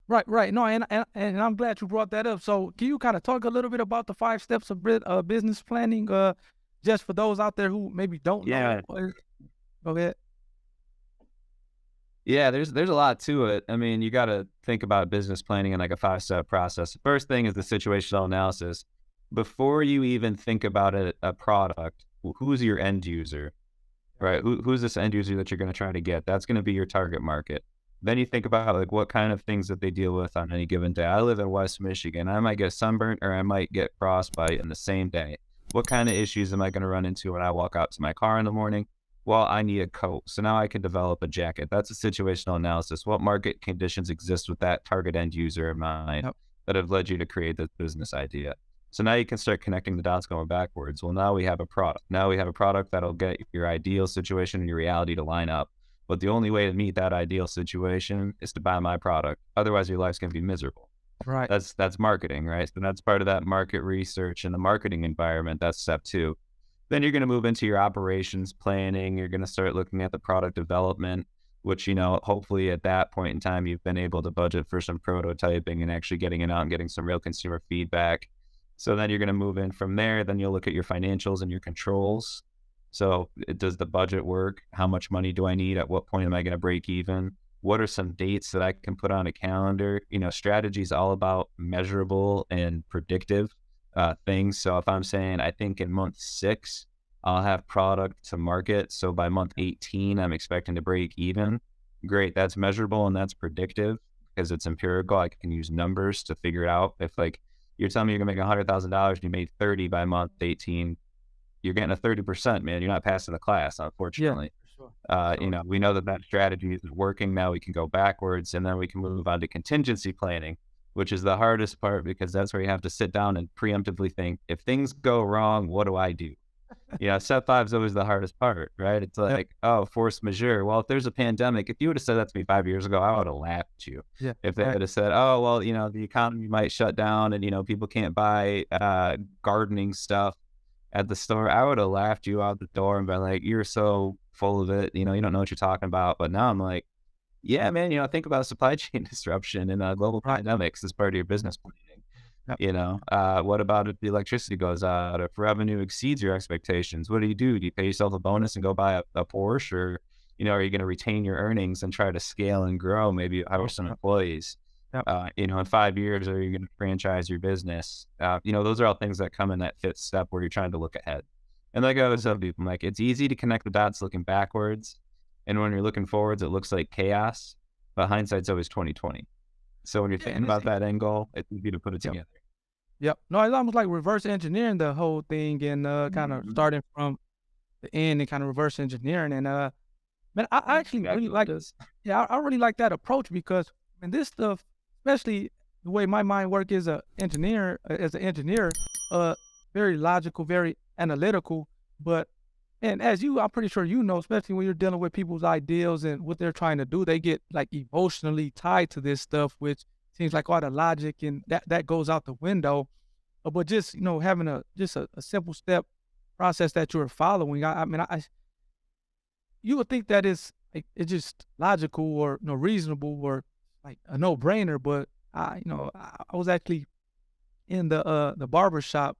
Right. No, and I'm glad you brought that up. So, can you kind of talk a little bit about the 5 steps of business planning, just for those out there who maybe don't know? Yeah. Go ahead. Yeah, there's a lot to it. I mean, you gotta think about business planning in like a 5-step process. The first thing is the situational analysis. Before you even think about a product, who's your end user, right? Who's this end user that you're gonna try to get? That's gonna be your target market. Then you think about like what kind of things that they deal with on any given day. I live in West Michigan. I might get sunburnt or I might get frostbite in the same day. What kind of issues am I gonna run into when I walk out to my car in the morning? Well, I need a coat. So now I can develop a jacket. That's a situational analysis. What market conditions exist with that target end user in mind Yep. that have led you to create this business idea? So now you can start connecting the dots going backwards. Well, now we have a product. Now we have a product that'll get your ideal situation and your reality to line up. But the only way to meet that ideal situation is to buy my product. Otherwise, your life's going to be miserable. Right. That's marketing, right? So that's part of that market research and the marketing environment. That's step two. Then you're going to move into your operations planning. You're going to start looking at the product development, which, hopefully at that point in time, you've been able to budget for some prototyping and actually getting it out and getting some real consumer feedback. So then you're going to move in from there. Then you'll look at your financials and your controls. So does the budget work? How much money do I need? At what point am I going to break even? What are some dates that I can put on a calendar? Strategy is all about measurable and predictive things. So if I'm saying I think in month 6, I'll have product to market. So by month 18, I'm expecting to break even. Great. That's measurable and that's predictive because it's empirical. I can use numbers to figure it out. If like you're telling me you're gonna make $100,000 and you made 30 by month 18, you're getting a 30%, man. You're not passing the class, Yeah. unfortunately. For sure. For sure. We know that that strategy isn't working. Now we can go backwards and then we can move on to contingency planning, which is the hardest part because that's where you have to sit down and preemptively think, if things go wrong, what do I do? Step 5 is always the hardest part, right? It's Yep. like, oh, force majeure. Well, if there's a pandemic, if you would have said that to me 5 years ago, I would have laughed at you. Yeah. If they Right. had have said, oh, well, the economy might shut down and, people can't buy gardening stuff at the store, I would have laughed you out the door and been like, you're so full of it. You don't know what you're talking about. But now I'm like, yeah, man, think about supply chain disruption and global Right. pandemics as part of your business planning. Yep. What about if the electricity goes out, if revenue exceeds your expectations? What do? Do you pay yourself a bonus and go buy a Porsche, or are you going to retain your earnings and try to scale and grow? Maybe hire some Yep. employees. Yep. In 5 years, are you going to franchise your business? Those are all things that come in that 5th step where you're trying to look ahead. And like I always tell people, like it's easy to connect the dots looking backwards, and when you're looking forwards, it looks like chaos. But hindsight's always 2020. So when you're Yeah. thinking about that end goal, it's easy to put it Yep. together. Yep. No, it's almost like reverse engineering the whole thing and kind of Mhm. starting from the end and kind of reverse engineering. And man, I That's actually really exactly what like it is. yeah, I really like that approach because man, this stuff, especially the way my mind work as an engineer, uh, very logical, very analytical. But and as I'm pretty sure you know, especially when you're dealing with people's ideals and what they're trying to do, they get like emotionally tied to this stuff, which seems like all the logic and that goes out the window. But just having a simple step process that you're following, I mean, you would think that it's just logical or reasonable or like a no brainer. But I was actually in the barber shop